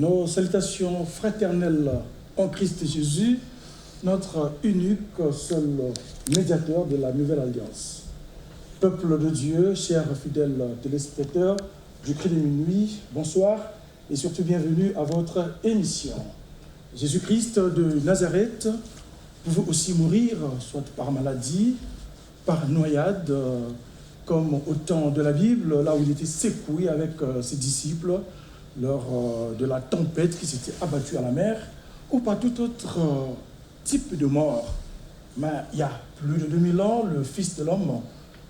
Nos salutations fraternelles en Christ Jésus, notre unique, seul médiateur de la Nouvelle Alliance. Peuple de Dieu, chers fidèles téléspectateurs du Cri de Minuit, bonsoir et surtout bienvenue à votre émission. Jésus-Christ de Nazareth pouvait aussi mourir, soit par maladie, par noyade, comme au temps de la Bible, là où il était secoué avec ses disciples lors de la tempête qui s'était abattue à la mer, ou par tout autre type de mort. Mais il y a plus de 2000 ans, le Fils de l'homme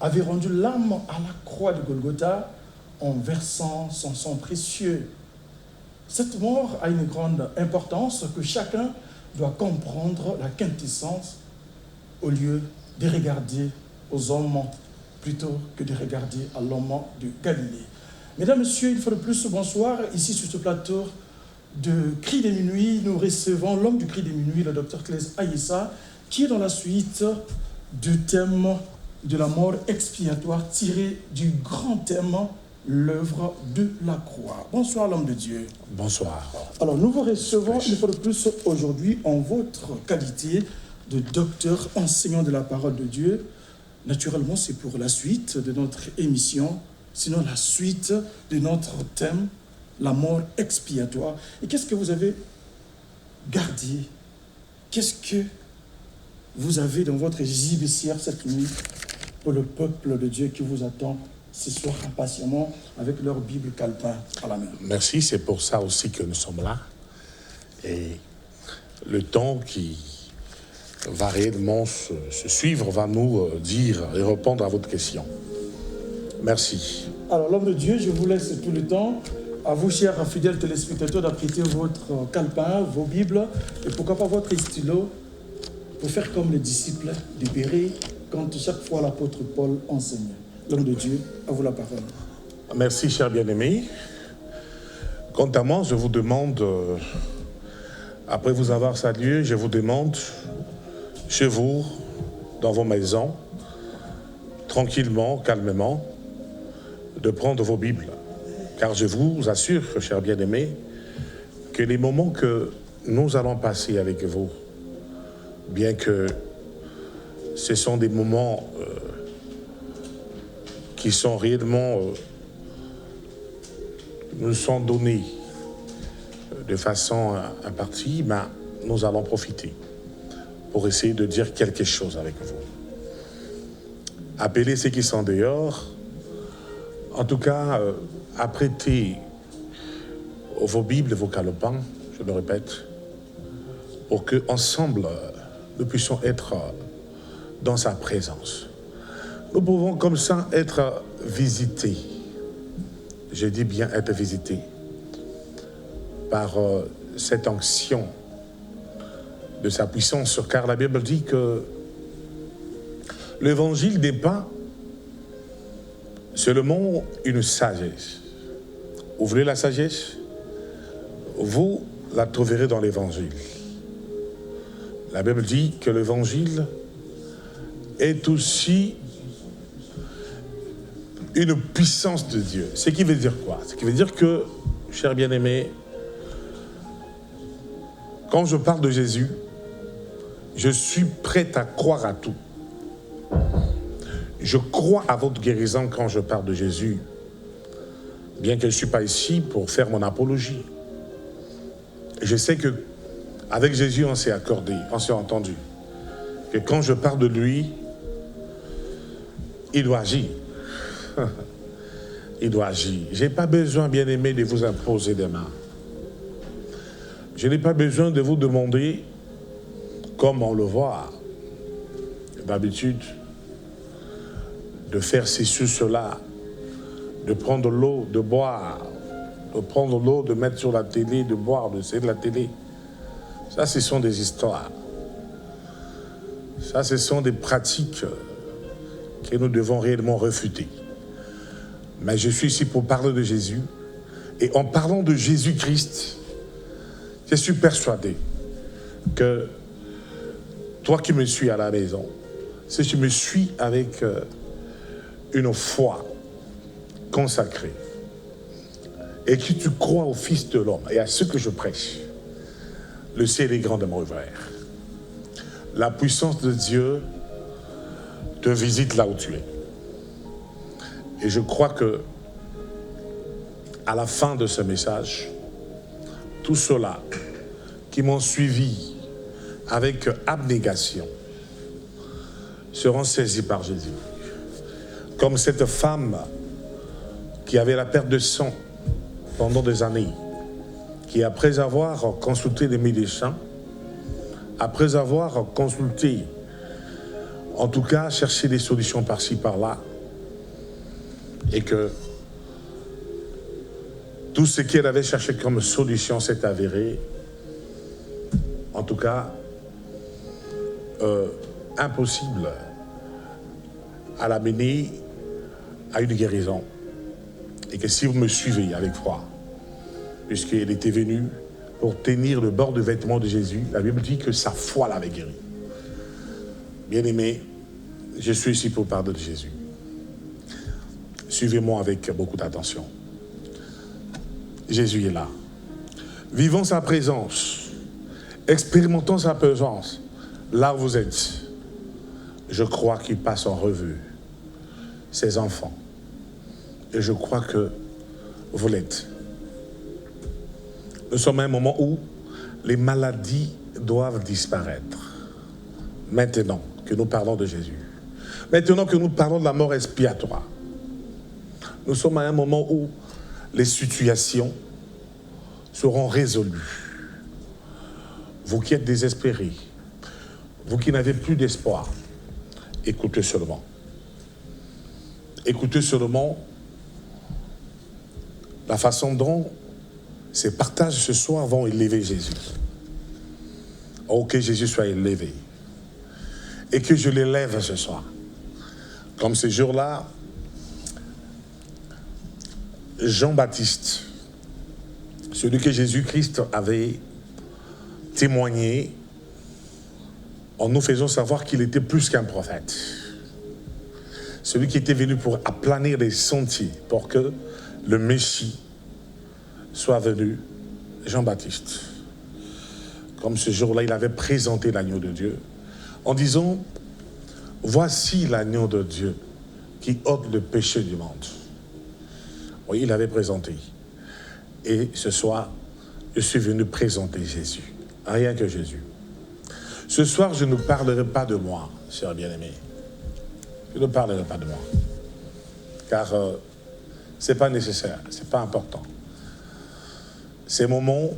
avait rendu l'âme à la croix de Golgotha en versant son sang précieux. Cette mort a une grande importance que chacun doit comprendre la quintessence au lieu de regarder aux hommes plutôt que de regarder à l'homme de Galilée. Mesdames, Messieurs, une fois de plus, bonsoir. Ici, sur ce plateau de Cri des Minuit, nous recevons l'homme du Cri des Minuit, le docteur Claes Ayessa, qui est dans la suite du thème de la mort expiatoire tiré du grand thème, l'œuvre de la croix. Bonsoir, l'homme de Dieu. Bonsoir. Alors, nous vous recevons une fois de plus aujourd'hui en votre qualité de docteur enseignant de la parole de Dieu. Naturellement, c'est pour la suite de notre émission, sinon la suite de notre thème, la mort expiatoire. Et qu'est-ce que vous avez gardé? Qu'est-ce que vous avez dans votre gibecière cette nuit pour le peuple de Dieu qui vous attend ce soir impatiemment avec leur Bible calepin à la main? Merci, c'est pour ça aussi que nous sommes là. Et le temps qui va réellement se suivre va nous dire et répondre à votre question. Merci. Alors, l'homme de Dieu, je vous laisse tout le temps. À vous, chers fidèles téléspectateurs, d'apprêter votre calepin, vos Bibles, et pourquoi pas votre stylo, pour faire comme les disciples de Béret, quand chaque fois l'apôtre Paul enseignait. L'homme de Dieu, à vous la parole. Merci, cher bien-aimé. Quant à moi, je vous demande, après vous avoir salué, je vous demande, chez vous, dans vos maisons, tranquillement, calmement, de prendre vos Bibles. Car je vous assure, chers bien-aimés, que les moments que nous allons passer avec vous, bien que ce sont des moments qui sont réellement nous sont donnés de façon impartie, mais nous allons profiter pour essayer de dire quelque chose avec vous. Appelez ceux qui sont dehors, en tout cas, apprêtez vos Bibles et vos calepins, je le répète, pour qu'ensemble, nous puissions être dans sa présence. Nous pouvons comme ça être visités, je dis bien être visités, par cette onction de sa puissance, car la Bible dit que l'évangile n'est pas seulement une sagesse. Vous voulez la sagesse? Vous la trouverez dans l'évangile. La Bible dit que l'évangile est aussi une puissance de Dieu. Ce qui veut dire quoi? Ce qui veut dire que, chers bien-aimés, quand je parle de Jésus, je suis prêt à croire à tout. Je crois à votre guérison quand je parle de Jésus, bien que je ne suis pas ici pour faire mon apologie. Je sais que avec Jésus, on s'est accordé, on s'est entendu, que quand je parle de lui, il doit agir. Il doit agir. Je n'ai pas besoin, bien-aimé, de vous imposer des mains. Je n'ai pas besoin de vous demander, comme on le voit d'habitude, de faire ceci, cela, de prendre l'eau, de boire, de prendre l'eau, de mettre sur la télé, de boire, de c'est de la télé. Ça, ce sont des histoires. Ça, ce sont des pratiques que nous devons réellement refuter. Mais je suis ici pour parler de Jésus. Et en parlant de Jésus-Christ, je suis persuadé que toi qui me suis à la maison, si tu me suis avec une foi consacrée, et que tu crois au Fils de l'homme et à ce que je prêche, le ciel est grandement ouvert. La puissance de Dieu te visite là où tu es. Et je crois que à la fin de ce message, tous ceux-là qui m'ont suivi avec abnégation seront saisis par Jésus. Comme cette femme qui avait la perte de sang pendant des années, qui après avoir consulté les médecins, après avoir consulté, en tout cas cherché des solutions par-ci, par-là, et que tout ce qu'elle avait cherché comme solution s'est avéré, en tout cas, impossible à l'amener à une guérison. Et que si vous me suivez avec foi, puisqu'elle était venue pour tenir le bord du vêtement de Jésus, la Bible dit que sa foi l'avait guéri. Bien-aimé, je suis ici pour parler de Jésus. Suivez-moi avec beaucoup d'attention. Jésus est là. Vivons sa présence. Expérimentons sa présence. Là où vous êtes, je crois qu'il passe en revue ses enfants. Et je crois que vous l'êtes. Nous sommes à un moment où les maladies doivent disparaître. Maintenant que nous parlons de Jésus. Maintenant que nous parlons de la mort expiatoire. Nous sommes à un moment où les situations seront résolues. Vous qui êtes désespérés, vous qui n'avez plus d'espoir, écoutez seulement. Écoutez seulement la façon dont ces partages ce soir vont élever Jésus. Oh, que Jésus soit élevé. Et que je l'élève ce soir. Comme ce jour-là, Jean-Baptiste, celui que Jésus-Christ avait témoigné en nous faisant savoir qu'il était plus qu'un prophète. Celui qui était venu pour aplanir les sentiers, pour que le Messie soit venu, Jean-Baptiste. Comme ce jour-là, il avait présenté l'agneau de Dieu en disant, voici l'agneau de Dieu qui ôte le péché du monde. Oui, il avait présenté. Et ce soir, je suis venu présenter Jésus. Rien que Jésus. Ce soir, je ne parlerai pas de moi, chers bien-aimés. Je ne parlerai pas de moi. Car ce n'est pas nécessaire, ce n'est pas important. Ces moments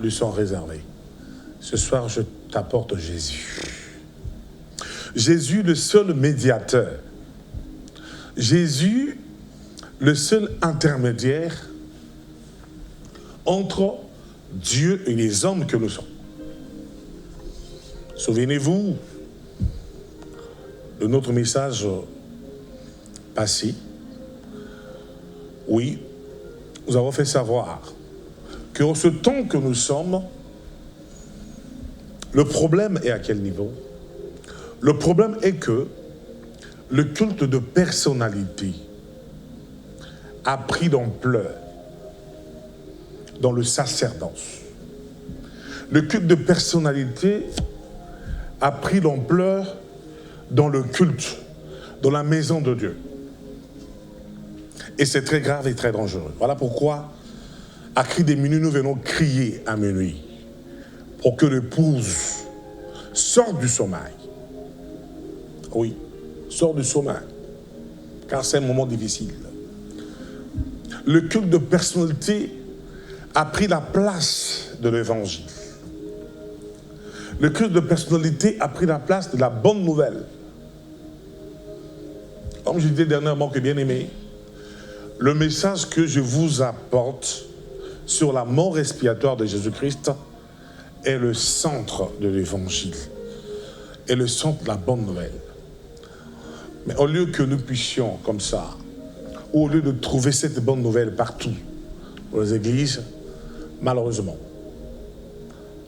lui sont réservés. Ce soir, je t'apporte Jésus. Jésus, le seul médiateur. Jésus, le seul intermédiaire entre Dieu et les hommes que nous sommes. Souvenez-vous de notre message passé. Oui, nous avons fait savoir qu'en ce temps que nous sommes, le problème est à quel niveau? Le problème est que le culte de personnalité a pris d'ampleur dans le sacerdoce. Le culte de personnalité a pris d'ampleur dans le culte, dans la maison de Dieu. Et c'est très grave et très dangereux. Voilà pourquoi, à cri des minuit, nous venons crier à minuit pour que l'épouse sorte du sommeil. Oui, sorte du sommeil, car c'est un moment difficile. Le culte de personnalité a pris la place de l'évangile. Le culte de personnalité a pris la place de la bonne nouvelle. Comme je disais dernièrement, que bien aimé, le message que je vous apporte sur la mort expiatoire de Jésus-Christ est le centre de l'évangile, est le centre de la bonne nouvelle. Mais au lieu que nous puissions comme ça, ou au lieu de trouver cette bonne nouvelle partout, dans les églises, malheureusement,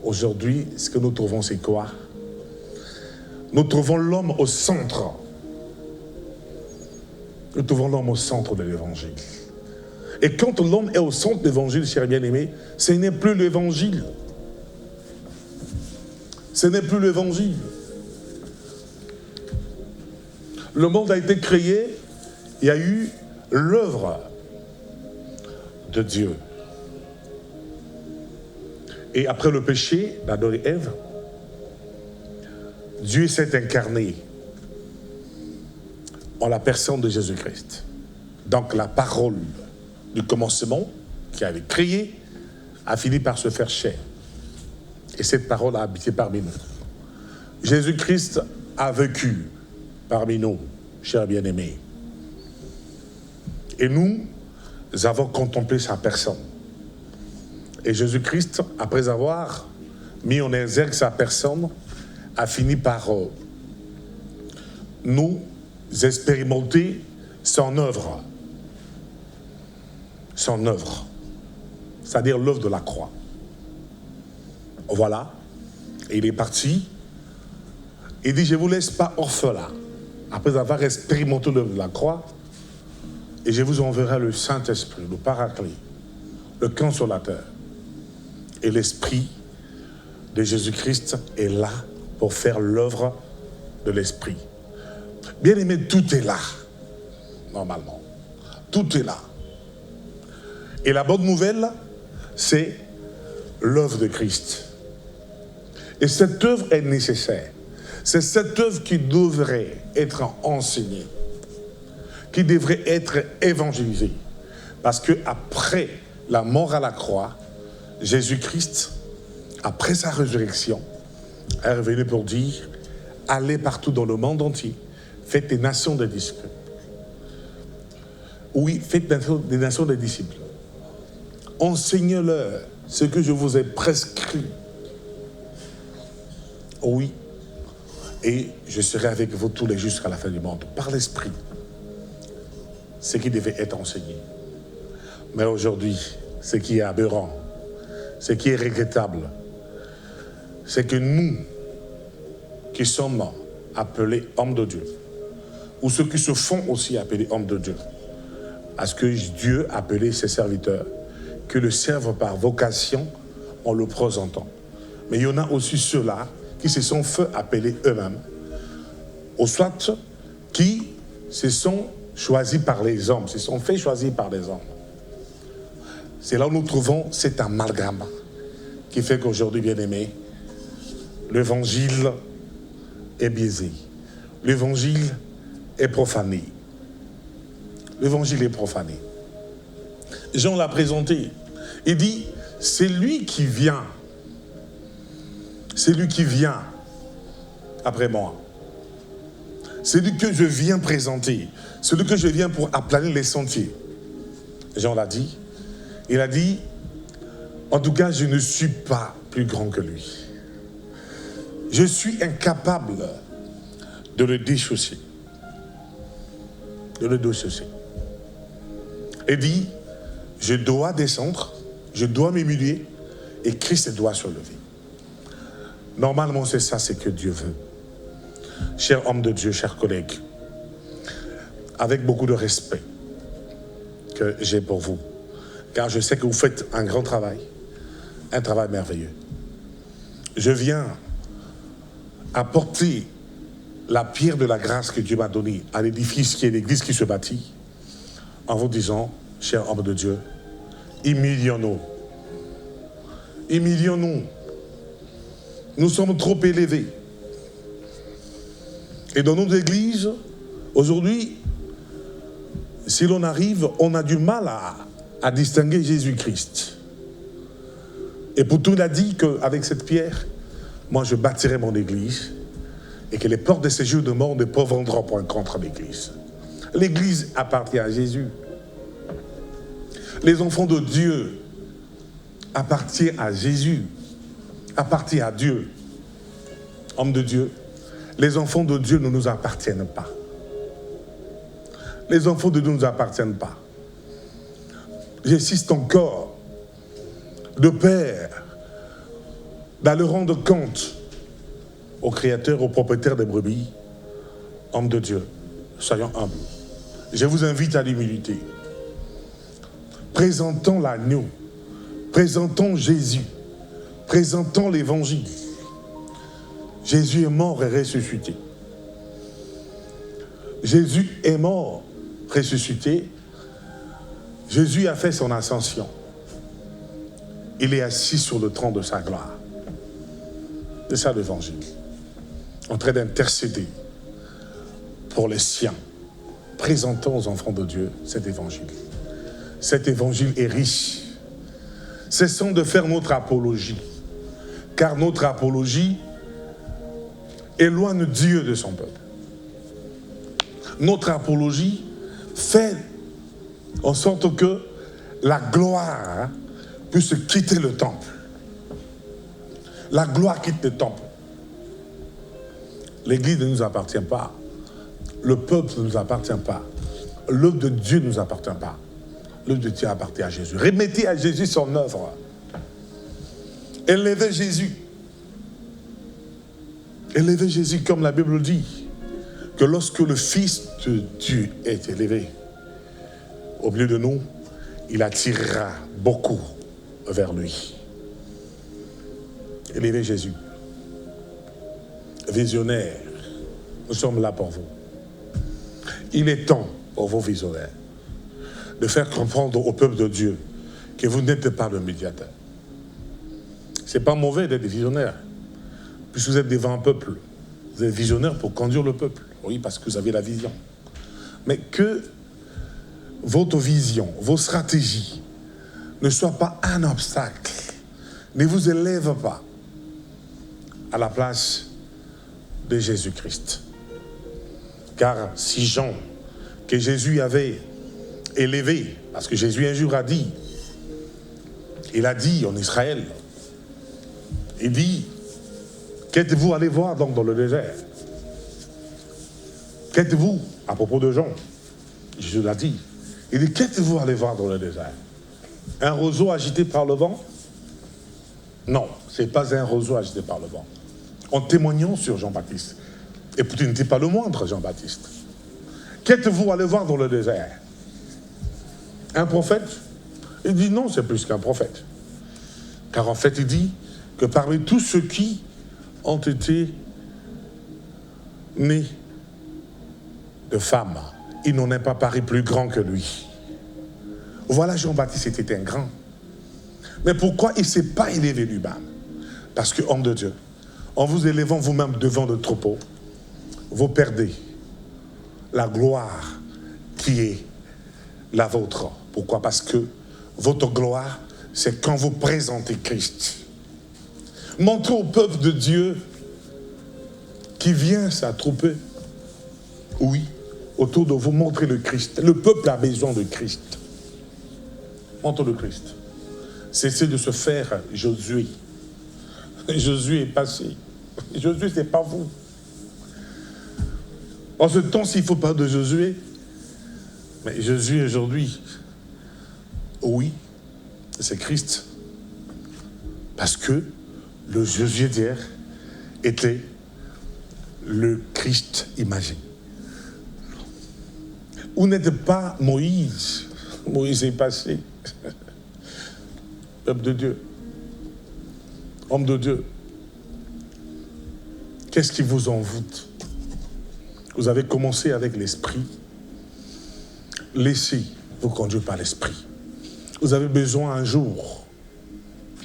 aujourd'hui, ce que nous trouvons, c'est quoi? Nous trouvons l'homme au centre. Nous trouvons l'homme au centre de l'évangile. Et quand l'homme est au centre de l'évangile, chers bien-aimés, ce n'est plus l'évangile. Ce n'est plus l'évangile. Le monde a été créé, il y a eu l'œuvre de Dieu. Et après le péché d'Adam et Ève, Dieu s'est incarné en la personne de Jésus-Christ. Donc la parole du commencement qui avait créé a fini par se faire chair. Et cette parole a habité parmi nous. Jésus-Christ a vécu parmi nous, chers bien-aimés. Et nous avons contemplé sa personne. Et Jésus-Christ, après avoir mis en exergue sa personne, a fini par nous expérimenter son œuvre. Son œuvre. C'est-à-dire l'œuvre de la croix. Voilà. Et il est parti. Il dit, je ne vous laisse pas orphelin. Après avoir expérimenté l'œuvre de la croix, et je vous enverrai le Saint-Esprit, le Paraclet, le Consolateur. Et l'Esprit de Jésus-Christ est là pour faire l'œuvre de l'Esprit. Bien aimé, tout est là, normalement. Tout est là. Et la bonne nouvelle, c'est l'œuvre de Christ. Et cette œuvre est nécessaire. C'est cette œuvre qui devrait être enseignée, qui devrait être évangélisée. Parce qu'après la mort à la croix, Jésus-Christ, après sa résurrection, est revenu pour dire, allez partout dans le monde entier, faites des nations des disciples. Oui, faites des nations des disciples. Enseignez-leur ce que je vous ai prescrit. Oui. Et je serai avec vous tous les jours jusqu'à la fin du monde, par l'Esprit. Ce qui devait être enseigné. Mais aujourd'hui, ce qui est aberrant, ce qui est regrettable, c'est que nous, qui sommes appelés hommes de Dieu, ou ceux qui se font aussi appeler hommes de Dieu, parce que Dieu a appelé ses serviteurs, que le servent par vocation en le présentant. Mais il y en a aussi ceux-là qui se sont fait appeler eux-mêmes, ou soit qui se sont choisis par les hommes, se sont fait choisir par les hommes. C'est là où nous trouvons cet amalgame qui fait qu'aujourd'hui, bien-aimés, l'évangile est biaisé. L'évangile est profané. L'évangile est profané. Jean l'a présenté. Il dit, c'est lui qui vient. C'est lui qui vient après moi. C'est lui que je viens présenter. C'est lui que je viens pour aplanir les sentiers. Jean l'a dit. Il a dit, en tout cas, je ne suis pas plus grand que lui. Je suis incapable de le déchausser. De le déchausser. Il dit, je dois descendre, je dois m'humilier, et Christ doit se lever. Normalement, c'est ça, c'est que Dieu veut. Chers hommes de Dieu, chers collègues, avec beaucoup de respect que j'ai pour vous, car je sais que vous faites un grand travail, un travail merveilleux. Je viens apporter la pierre de la grâce que Dieu m'a donnée à l'édifice qui est l'église qui se bâtit, en vous disant, chers hommes de Dieu, humilions-nous. Humilions-nous. Nous sommes trop élevés. Et dans nos églises, aujourd'hui, si l'on arrive, on a du mal à distinguer Jésus-Christ. Et pourtant, il a dit qu'avec cette pierre, moi je bâtirai mon église et que les portes de ces jours de mort ne prévaudront point contre l'église. L'église appartient à Jésus. Les enfants de Dieu appartiennent à Jésus, appartiennent à Dieu. Hommes de Dieu, les enfants de Dieu ne nous appartiennent pas. Les enfants de Dieu ne nous appartiennent pas. J'insiste encore, de père, d'aller rendre compte au Créateur, au propriétaire des brebis. Hommes de Dieu, soyons humbles. Je vous invite à l'humilité. présentons l'agneau, présentons Jésus, présentons l'évangile. Jésus est mort et ressuscité. Jésus est mort, ressuscité. Jésus a fait son ascension. Il est assis sur le trône de sa gloire. C'est ça l'évangile. En train d'intercéder pour les siens. Présentons aux enfants de Dieu cet évangile. Cet évangile est riche. Cessons de faire notre apologie. Car notre apologie éloigne Dieu de son peuple. Notre apologie fait en sorte que la gloire puisse quitter le temple. La gloire quitte le temple. L'Église ne nous appartient pas. Le peuple ne nous appartient pas. L'œuvre de Dieu ne nous appartient pas. L'œuvre de Dieu appartient à Jésus. Remettez à Jésus son œuvre. Élevez Jésus. Élevez Jésus comme la Bible dit. Que lorsque le Fils de Dieu est élevé au milieu de nous, il attirera beaucoup vers lui. Élevez Jésus. Visionnaire, nous sommes là pour vous. Il est temps pour vos visionnaires de faire comprendre au peuple de Dieu que vous n'êtes pas le médiateur. Ce n'est pas mauvais d'être visionnaire, puisque vous êtes devant un peuple. Vous êtes visionnaire pour conduire le peuple. Oui, parce que vous avez la vision. Mais que votre vision, vos stratégies ne soient pas un obstacle, ne vous élèvent pas à la place de Jésus-Christ. Car si Jean, que Jésus avait élevé, parce que Jésus un jour a dit, il a dit en Israël, il dit, qu'êtes-vous allé voir donc dans le désert? Qu'êtes-vous, à propos de Jean, Jésus l'a dit, il dit, qu'êtes-vous allé voir dans le désert? Un roseau agité par le vent? Non, ce n'est pas un roseau agité par le vent. En témoignant sur Jean-Baptiste. Et pourtant, il n'était pas le moindre, Jean-Baptiste. Qu'êtes-vous allé voir dans le désert? Un prophète? Il dit non, c'est plus qu'un prophète. Car en fait, il dit que parmi tous ceux qui ont été nés de femmes, il n'en est pas paru plus grand que lui. Voilà, Jean-Baptiste était un grand. Mais pourquoi il ne s'est pas élevé lui-même? Parce que, homme de Dieu, en vous élevant vous-même devant le troupeau, vous perdez la gloire qui est la vôtre. Pourquoi? Parce que votre gloire, c'est quand vous présentez Christ. Montrez au peuple de Dieu qui vient s'attrouper, oui, autour de vous, montrez le Christ. Le peuple a besoin de Christ. Montrez le Christ. Cessez de se faire Josué. Josué est passé. Josué, ce n'est pas vous. En ce temps, s'il faut parler de Josué, mais Josué aujourd'hui, oui, c'est Christ. Parce que le Josué d'hier était le Christ imagé. Vous n'êtes pas Moïse. Moïse est passé. Peuple de Dieu. Homme de Dieu. Qu'est-ce qui vous envoûte? Vous avez commencé avec l'esprit. Laissez-vous conduire par l'esprit. Vous avez besoin un jour,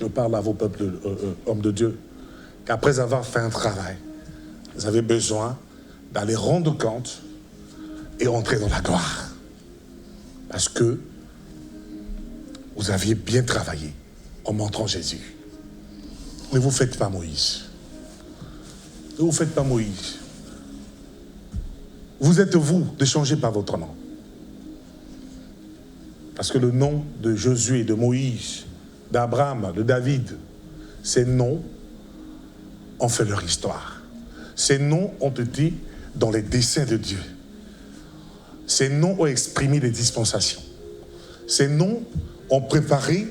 je parle à vos peuples, hommes de Dieu, qu'après avoir fait un travail, vous avez besoin d'aller rendre compte et entrer dans la gloire. Parce que vous aviez bien travaillé en montrant Jésus. Ne vous faites pas Moïse. Ne vous faites pas Moïse. Vous êtes vous de changer par votre nom. Parce que le nom de Josué, de Moïse, d'Abraham, de David, ces noms ont fait leur histoire. Ces noms ont été dans les desseins de Dieu. Ces noms ont exprimé les dispensations. Ces noms ont préparé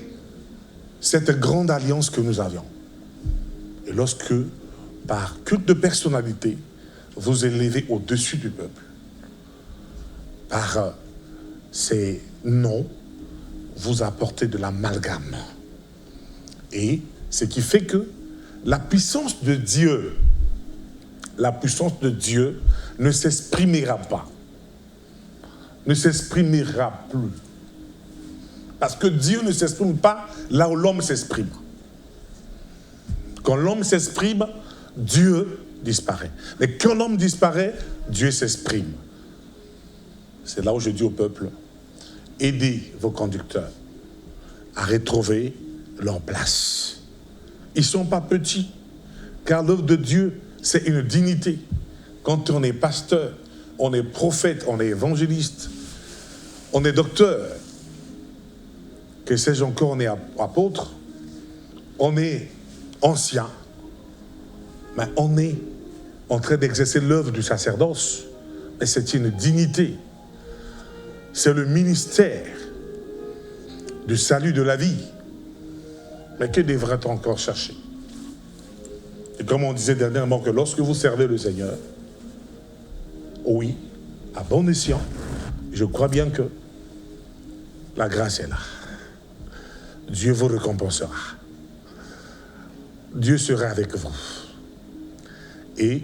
cette grande alliance que nous avions. Et lorsque, par culte de personnalité, vous élevez au-dessus du peuple, par ces noms, vous apporter de l'amalgame. Et ce qui fait que la puissance de Dieu ne s'exprimera pas. Ne s'exprimera plus. Parce que Dieu ne s'exprime pas là où l'homme s'exprime. Quand l'homme s'exprime, Dieu disparaît. Mais quand l'homme disparaît, Dieu s'exprime. C'est là où je dis au peuple, aidez vos conducteurs à retrouver leur place. Ils ne sont pas petits, car l'œuvre de Dieu, c'est une dignité. Quand on est pasteur, on est prophète, on est évangéliste, on est docteur, que sais-je encore, on est apôtre, on est ancien, mais on est en train d'exercer l'œuvre du sacerdoce. Mais c'est une dignité. C'est le ministère du salut de la vie. Mais que devrait-on encore chercher? Et comme on disait dernièrement que lorsque vous servez le Seigneur, oui, à bon escient, je crois bien que la grâce est là. Dieu vous récompensera. Dieu sera avec vous. Et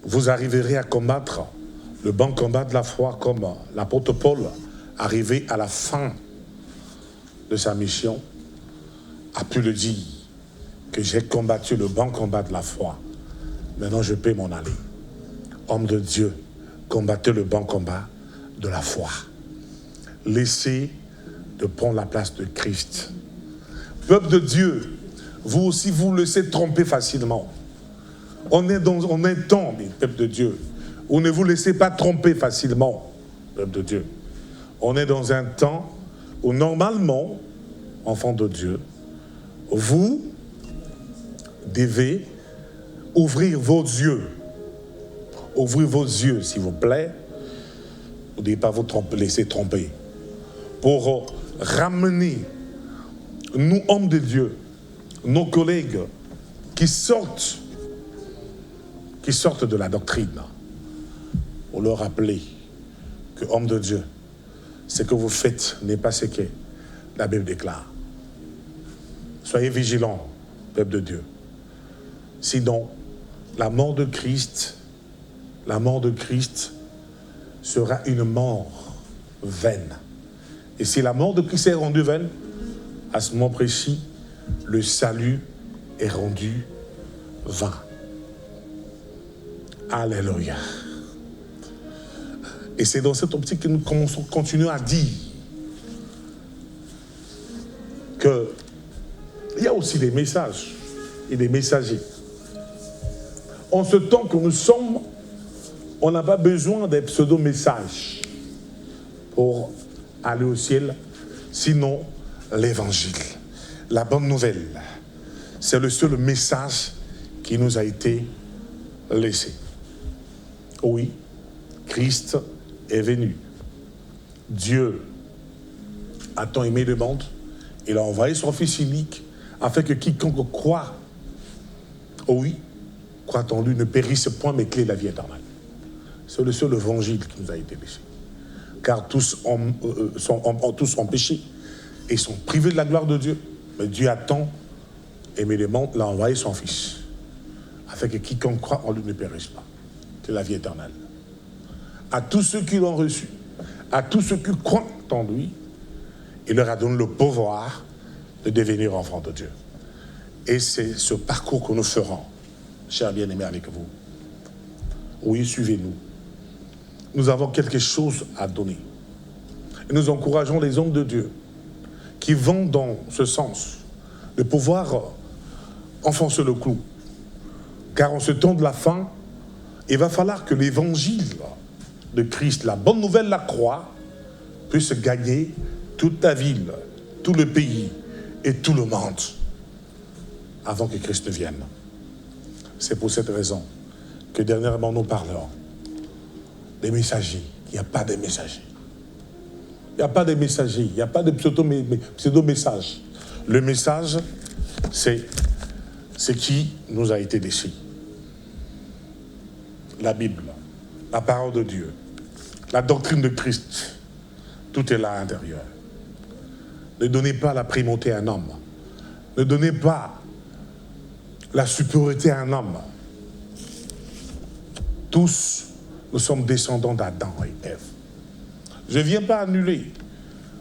vous arriverez à combattre le bon combat de la foi comme l'apôtre Paul, arrivé à la fin de sa mission, a pu le dire, que j'ai combattu le bon combat de la foi. Maintenant, je peux m'en aller. Homme de Dieu, combattez le bon combat de la foi. Laissez de prendre la place de Christ. Peuple de Dieu, vous aussi vous laissez tromper facilement. On est dans un temps, peuple de Dieu, où ne vous laissez pas tromper facilement, peuple de Dieu. On est dans un temps où normalement, enfants de Dieu, vous devez ouvrir vos yeux. Ouvrez vos yeux, s'il vous plaît. Vous ne devez pas vous laisser tromper. Pour ramener, nous, hommes de Dieu, nos collègues qui sortent de la doctrine, pour leur rappeler que, homme de Dieu, ce que vous faites n'est pas ce que la Bible déclare. Soyez vigilants, peuple de Dieu. Sinon, la mort de Christ sera une mort vaine. Et si la mort de Christ est rendue vaine, à ce moment précis, le salut est rendu vain. Alléluia. Et c'est dans cette optique que nous continuons à dire qu'il y a aussi des messages et des messagers. En ce temps que nous sommes, on n'a pas besoin des pseudo-messages pour aller au ciel, sinon l'évangile. La bonne nouvelle, c'est le seul message qui nous a été laissé. Oui, Christ est venu. Dieu a tant aimé le monde, il a envoyé son Fils unique afin que quiconque croit, oui, croit en lui, ne périsse point, mais qu'il ait la vie éternelle. C'est le seul évangile qui nous a été laissé. Car tous ont péché et sont privés de la gloire de Dieu. Mais Dieu a tant aimé le monde, l'a envoyé son Fils, afin que quiconque croit en lui ne périsse pas, qu'il ait la vie éternelle. À tous ceux qui l'ont reçu, à tous ceux qui croient en lui, il leur a donné le pouvoir de devenir enfants de Dieu. Et c'est ce parcours que nous ferons, chers bien-aimés, avec vous. Oui, suivez-nous. Nous avons quelque chose à donner. Et nous encourageons les hommes de Dieu qui vont dans ce sens, de pouvoir enfoncer le clou. Car en ce temps de la fin, il va falloir que l'évangile de Christ, la bonne nouvelle, la croix, puisse gagner toute la ville, tout le pays et tout le monde avant que Christ ne vienne. C'est pour cette raison que dernièrement nous parlons des messagers. Il n'y a pas de messagers. Il n'y a pas de messagers. Il n'y a pas de pseudo-message. Le message, c'est ce qui nous a été laissé. La Bible, la parole de Dieu, la doctrine de Christ, tout est là à l'intérieur. Ne donnez pas la primauté à un homme. Ne donnez pas la supériorité à un homme. Tous, nous sommes descendants d'Adam et Ève. Je ne viens pas annuler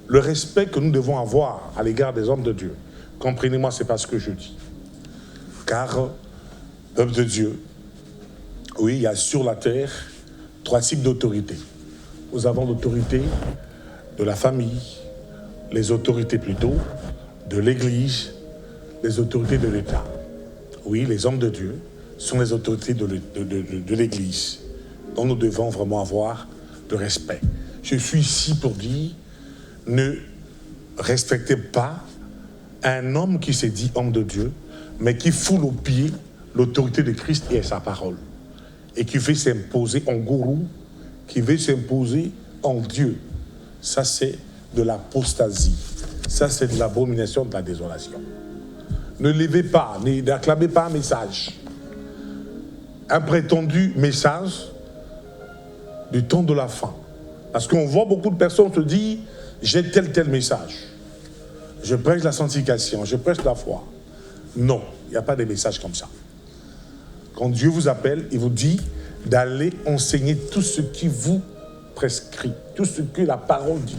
le respect que nous devons avoir à l'égard des hommes de Dieu. Comprenez-moi, ce n'est pas ce que je dis. Car, peuple de Dieu, oui, il y a sur la terre 3 types d'autorité. Nous avons l'autorité de la famille, les autorités plutôt de l'Église, les autorités de l'État. Oui, les hommes de Dieu sont les autorités de l'Église, dont nous devons vraiment avoir de respect. Je suis ici pour dire, ne respectez pas un homme qui s'est dit homme de Dieu, mais qui foule aux pieds l'autorité de Christ et sa parole, et qui veut s'imposer en gourou, qui veut s'imposer en Dieu. Ça, c'est de l'apostasie. Ça, c'est de l'abomination, de la désolation. Ne levez pas, n'acclamez pas un message. Un prétendu message du temps de la fin. Parce qu'on voit beaucoup de personnes se dire, j'ai tel message. Je prêche la sanctification, je prêche la foi. Non, il n'y a pas de message comme ça. Quand Dieu vous appelle, il vous dit d'aller enseigner tout ce qui vous prescrit, tout ce que la parole dit.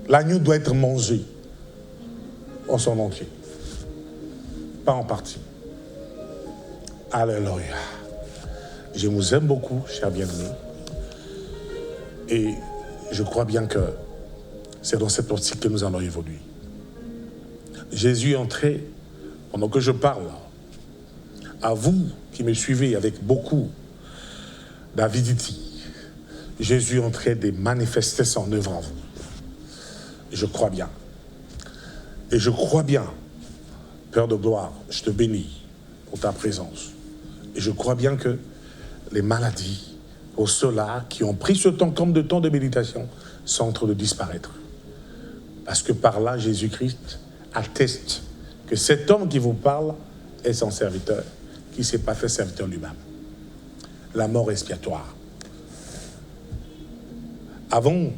L'agneau doit être mangé en son entier, pas en partie. Alléluia. Je vous aime beaucoup, chers bien-aimés. Et je crois bien que c'est dans cette optique que nous allons évoluer. Jésus est entré, pendant que je parle, à vous qui me suivez avec beaucoup d'avidité, Jésus est en train de manifester son œuvre en vous. Et je crois bien. Et je crois bien, Père de gloire, je te bénis pour ta présence. Et je crois bien que les maladies, pour ceux-là qui ont pris ce temps comme de temps de méditation, sont en train de disparaître. Parce que par là, Jésus-Christ atteste que cet homme qui vous parle est son serviteur, qui ne s'est pas fait serviteur lui-même. La mort expiatoire. Avant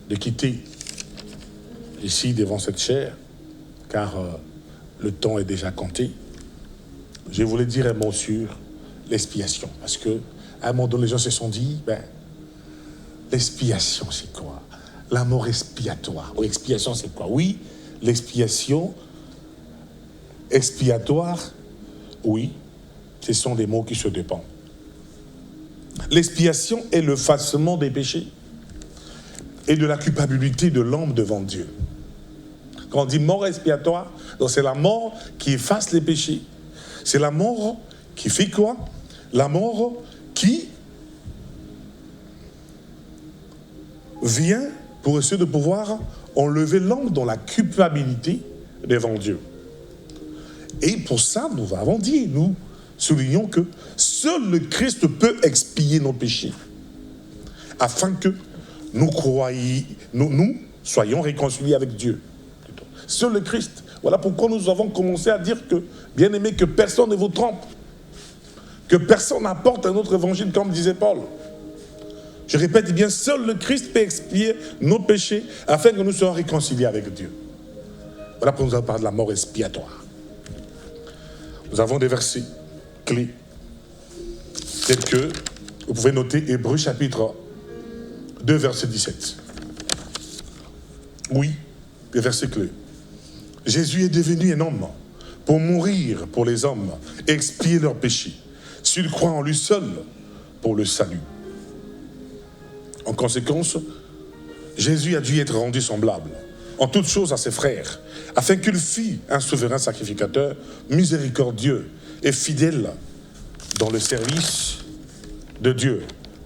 de quitter ici devant cette chaire, car le temps est déjà compté, je voulais dire un mot sur l'expiation. Parce que à un moment donné, les gens se sont dit, l'expiation, c'est quoi? La mort expiatoire. Ou expiation, c'est quoi? Oui, l'expiation expiatoire, oui, ce sont des mots qui se dépendent. L'expiation est l'effacement des péchés et de la culpabilité de l'homme devant Dieu. Quand on dit mort expiatoire, donc c'est la mort qui efface les péchés. C'est la mort qui fait quoi? La mort qui vient pour essayer de pouvoir enlever l'homme dans la culpabilité devant Dieu. Et pour ça, nous avons dit, nous soulignons que seul le Christ peut expier nos péchés, afin que nous soyons réconciliés avec Dieu. Seul le Christ. Voilà pourquoi nous avons commencé à dire que, bien aimé, que personne ne vous trompe, que personne n'apporte un autre évangile, comme disait Paul. Je répète bien, seul le Christ peut expier nos péchés afin que nous soyons réconciliés avec Dieu. Voilà pourquoi nous avons parlé de la mort expiatoire. Nous avons des versets clés, tels que, vous pouvez noter Hébreux chapitre 2, verset 17. Oui, des versets clés. Jésus est devenu un homme pour mourir pour les hommes et expier leurs péchés, s'ils croient en lui seul pour le salut. En conséquence, Jésus a dû être rendu semblable en toutes choses à ses frères, afin qu'il fût un souverain sacrificateur, miséricordieux et fidèle dans le service de Dieu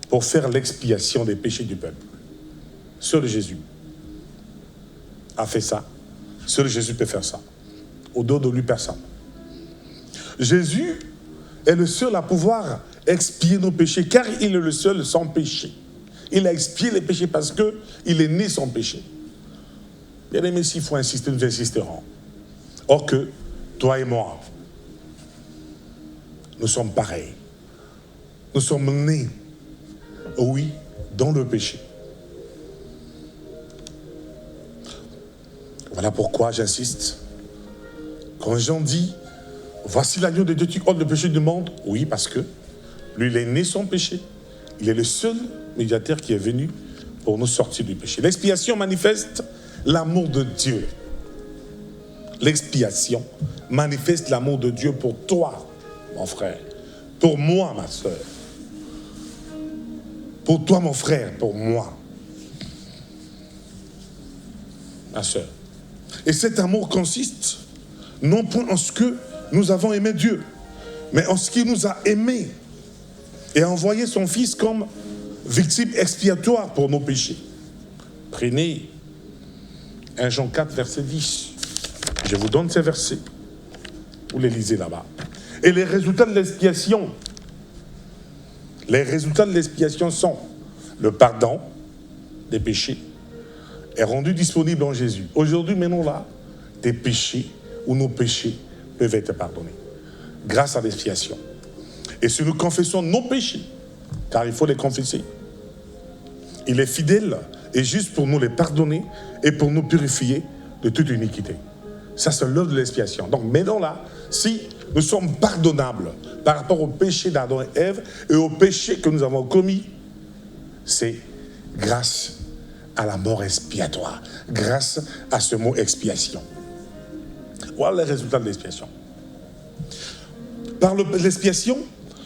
pour faire l'expiation des péchés du peuple. Seul Jésus a fait ça. Seul Jésus peut faire ça. Au-delà de lui, personne. Jésus est le seul à pouvoir expier nos péchés, car il est le seul sans péché. Il a expié les péchés parce qu'il est né sans péché. Bien aimé, s'il faut insister, nous insisterons. Or que, toi et moi, nous sommes pareils. Nous sommes nés, oui, dans le péché. Voilà pourquoi j'insiste. Quand Jean dit, voici l'agneau de Dieu qui ôte le péché du monde, oui, parce que lui, il est né sans péché. Il est le seul médiateur qui est venu pour nous sortir du péché. L'expiation manifeste l'amour de Dieu. L'expiation manifeste l'amour de Dieu pour toi, mon frère. Pour moi, ma soeur. Pour toi, mon frère. Pour moi, ma soeur. Et cet amour consiste non point en ce que nous avons aimé Dieu, mais en ce qu'il nous a aimés et a envoyé son Fils comme victime expiatoire pour nos péchés. Prenez 1 Jean 4, verset 10. Je vous donne ces versets. Vous les lisez là-bas. Et les résultats de l'expiation. Les résultats de l'expiation sont le pardon des péchés est rendu disponible en Jésus. Aujourd'hui, maintenant là, tes péchés ou nos péchés peuvent être pardonnés grâce à l'expiation. Et si nous confessons nos péchés, car il faut les confesser, il est fidèle et juste pour nous les pardonner et pour nous purifier de toute iniquité. Ça, c'est l'œuvre de l'expiation. Donc maintenant là, si nous sommes pardonnables par rapport au péché d'Adam et Ève et au péché que nous avons commis, c'est grâce à la mort expiatoire, grâce à ce mot expiation. Voilà les résultats de l'expiation. Par l'expiation,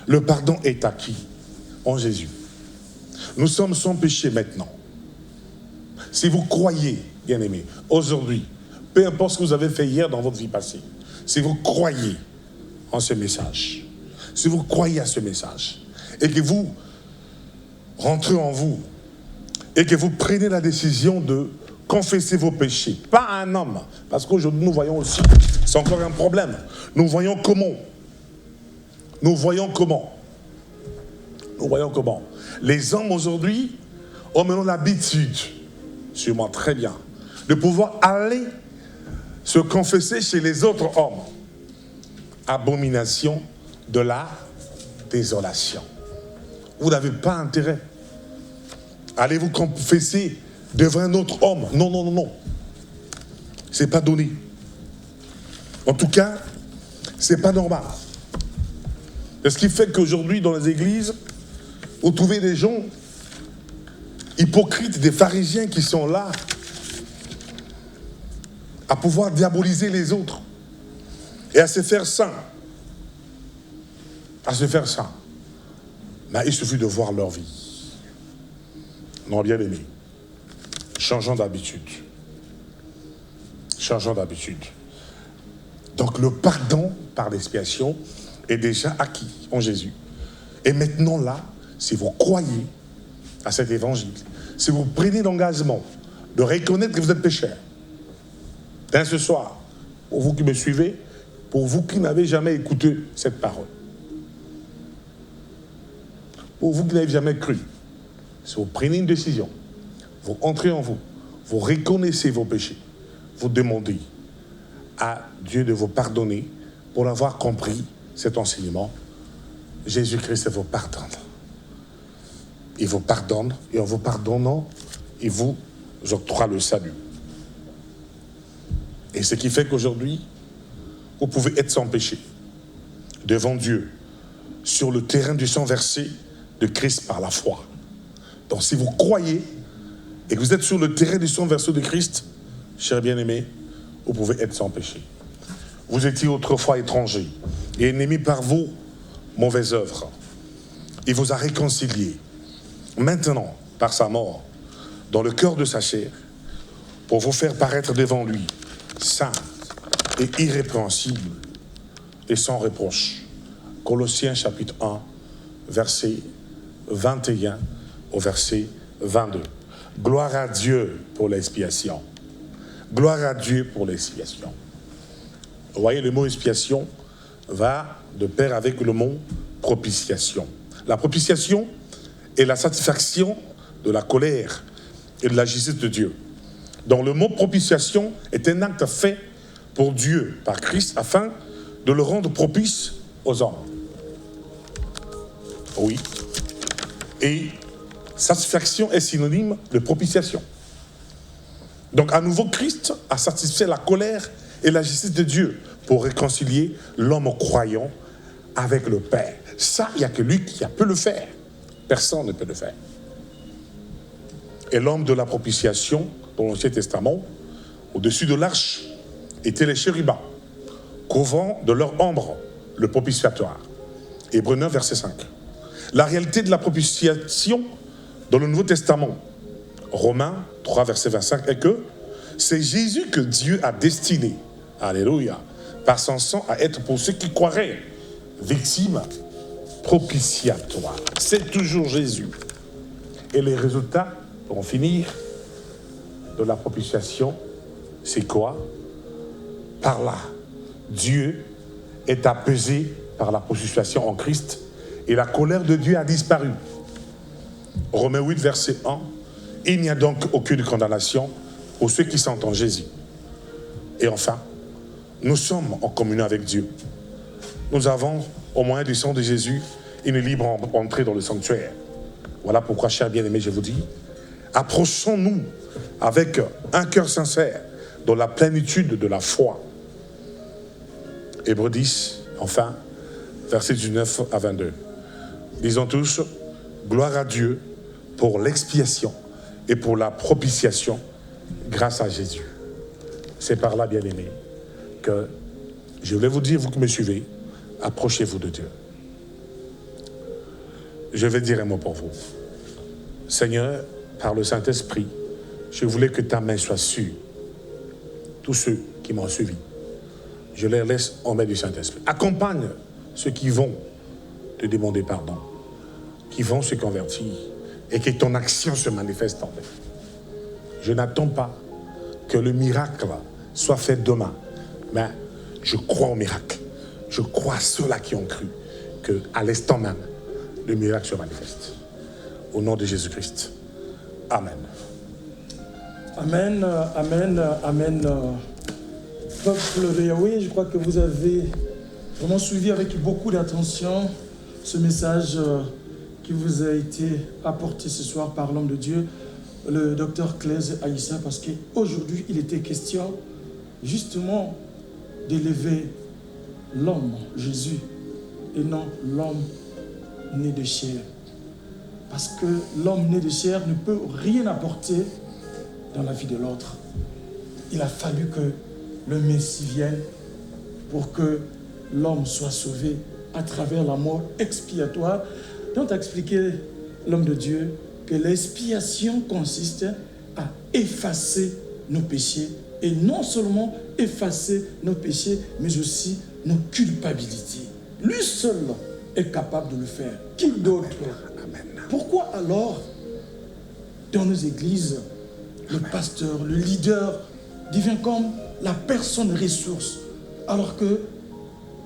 le pardon est acquis en Jésus. Nous sommes sans péché maintenant. Si vous croyez, bien-aimés, aujourd'hui, peu importe ce que vous avez fait hier dans votre vie passée, si vous croyez en ce message, si vous croyez à ce message, et que vous rentrez en vous, et que vous prenez la décision de confesser vos péchés, pas à un homme, parce qu'aujourd'hui nous voyons aussi, c'est encore un problème, nous voyons comment. Les hommes aujourd'hui ont maintenant l'habitude, sûrement très bien, de pouvoir aller se confesser chez les autres hommes. Abomination de la désolation. Vous n'avez pas intérêt. Allez vous confesser devant un autre homme. Non. C'est pas donné. En tout cas, c'est pas normal. Et ce qui fait qu'aujourd'hui, dans les églises, vous trouvez des gens hypocrites, des pharisiens qui sont là à pouvoir diaboliser les autres et à se faire saints. Mais il suffit de voir leur vie. Non, bien aimé. Changeons d'habitude. Donc le pardon par l'expiation est déjà acquis en Jésus. Et maintenant là, si vous croyez à cet évangile, si vous prenez l'engagement de reconnaître que vous êtes pécheur, dès ce soir, pour vous qui me suivez, pour vous qui n'avez jamais écouté cette parole, pour vous qui n'avez jamais cru, si vous prenez une décision, vous entrez en vous, vous reconnaissez vos péchés, vous demandez à Dieu de vous pardonner pour avoir compris cet enseignement, Jésus-Christ vous pardonne. Il vous pardonne, et en vous pardonnant, il vous octroie le salut. Et ce qui fait qu'aujourd'hui, vous pouvez être sans péché devant Dieu, sur le terrain du sang versé de Christ par la foi. Donc si vous croyez et que vous êtes sur le terrain du sang versé de Christ, chers bien-aimés, vous pouvez être sans péché. Vous étiez autrefois étrangers et ennemis par vos mauvaises œuvres. Il vous a réconciliés maintenant par sa mort dans le cœur de sa chair pour vous faire paraître devant lui saint et irrépréhensible et sans reproche. Colossiens chapitre 1, verset 21 au verset 22. Gloire à Dieu pour l'expiation. Gloire à Dieu pour l'expiation. Vous voyez, le mot expiation va de pair avec le mot propitiation. La propitiation est la satisfaction de la colère et de la justice de Dieu. Donc le mot propitiation est un acte fait pour Dieu par Christ afin de le rendre propice aux hommes. Oui. Et satisfaction est synonyme de propitiation. Donc à nouveau, Christ a satisfait la colère et la justice de Dieu pour réconcilier l'homme croyant avec le Père. Ça, il n'y a que lui qui peut le faire. Personne ne peut le faire. Et l'homme de la propitiation, dans l'Ancien Testament, au-dessus de l'arche, étaient les chérubins, couvrant de leur ombre le propitiatoire. Hébreux 9, verset 5. La réalité de la propitiation dans le Nouveau Testament, Romains 3, verset 25, est que c'est Jésus que Dieu a destiné, alléluia, par son sang à être pour ceux qui croiraient, victime propitiatoire. C'est toujours Jésus. Et les résultats, pour en finir, de la propitiation, c'est quoi? Par là, Dieu est apaisé par la propitiation en Christ et la colère de Dieu a disparu. Romains 8, verset 1. Il n'y a donc aucune condamnation pour ceux qui sont en Jésus. Et enfin, nous sommes en communion avec Dieu. Nous avons, au moyen du sang de Jésus, une libre entrée dans le sanctuaire. Voilà pourquoi, chers bien-aimés, je vous dis, approchons-nous avec un cœur sincère dans la plénitude de la foi. Hébreux 10, enfin, versets 19 à 22. Disons tous, gloire à Dieu pour l'expiation et pour la propitiation grâce à Jésus. C'est par là, bien-aimés, que je voulais vous dire, vous qui me suivez, approchez-vous de Dieu. Je vais dire un mot pour vous. Seigneur, par le Saint-Esprit, je voulais que ta main soit sur tous ceux qui m'ont suivi. Je les laisse en main du Saint-Esprit. Accompagne ceux qui vont te demander pardon, qui vont se convertir et que ton action se manifeste en eux. Je n'attends pas que le miracle soit fait demain, mais je crois au miracle. Je crois à ceux-là qui ont cru qu'à l'instant même, le miracle se manifeste. Au nom de Jésus-Christ. Amen. Amen, amen, amen. Peuple de Yahweh, je crois que vous avez vraiment suivi avec beaucoup d'attention ce message qui vous a été apporté ce soir par l'homme de Dieu, le docteur Claise Aïssa, parce qu'aujourd'hui, il était question justement d'élever l'homme, Jésus, et non l'homme né de chair. Parce que l'homme né de chair ne peut rien apporter dans la vie de l'autre. Il a fallu que le Messie vienne pour que l'homme soit sauvé à travers la mort expiatoire dont a expliqué l'homme de Dieu que l'expiation consiste à effacer nos péchés et non seulement effacer nos péchés mais aussi nos culpabilités. Lui seul est capable de le faire. Qui d'autre? Pourquoi alors dans nos églises le pasteur, le leader devient comme la personne ressource, alors que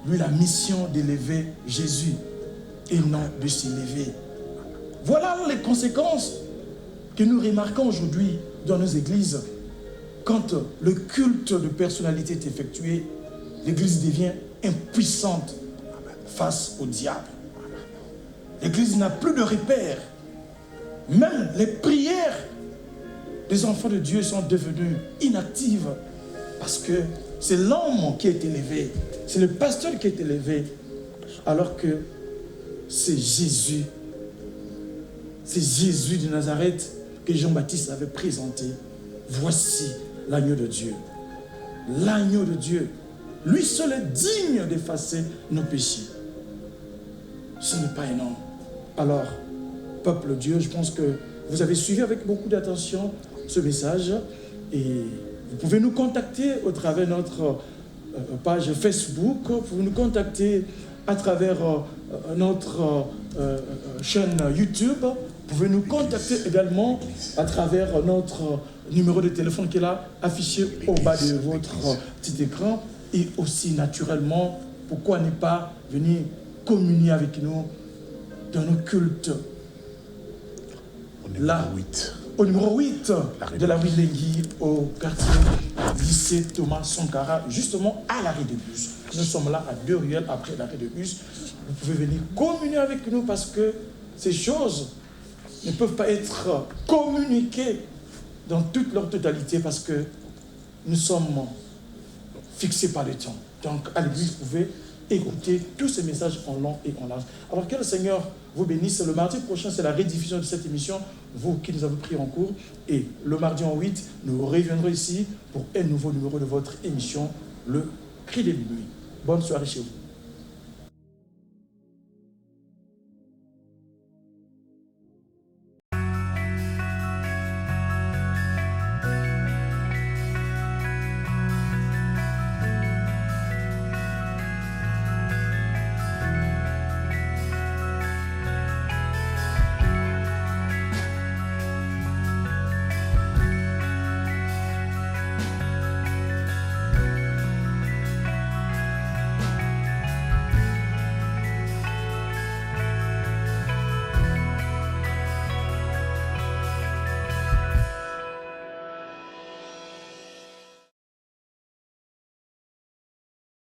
lui, la mission d'élever Jésus et non de s'élever. Voilà les conséquences que nous remarquons aujourd'hui dans nos églises. Quand le culte de personnalité est effectué, l'église devient impuissante face au diable. L'église n'a plus de repères. Même les prières des enfants de Dieu sont devenues inactives parce que c'est l'homme qui est élevé, c'est le pasteur qui est élevé, alors que c'est Jésus de Nazareth que Jean-Baptiste avait présenté. Voici l'agneau de Dieu. L'agneau de Dieu. Lui seul est digne d'effacer nos péchés. Ce n'est pas un homme. Alors, peuple de Dieu, je pense que vous avez suivi avec beaucoup d'attention ce message et vous pouvez nous contacter au travers de notre page Facebook, vous pouvez nous contacter à travers notre chaîne YouTube, vous pouvez nous contacter également à travers notre numéro de téléphone qui est là, affiché au bas de votre petit écran. Et aussi, naturellement, pourquoi ne pas venir communier avec nous dans nos cultes. Là, au numéro 8 de la rue Lengui, au quartier lycée Thomas Sankara, justement à l'arrêt de bus. Nous sommes là à 2 ruelles après l'arrêt de bus. Vous pouvez venir communier avec nous parce que ces choses ne peuvent pas être communiquées dans toute leur totalité parce que nous sommes fixés par le temps. Donc, à l'église, vous pouvez écouter tous ces messages en long et en large. Alors, que le Seigneur vous bénisse. Le mardi prochain, c'est la rediffusion de cette émission, vous qui nous avez pris en cours. Et le mardi en 8, nous reviendrons ici pour un nouveau numéro de votre émission, Le Cri des Minuit. Bonne soirée chez vous.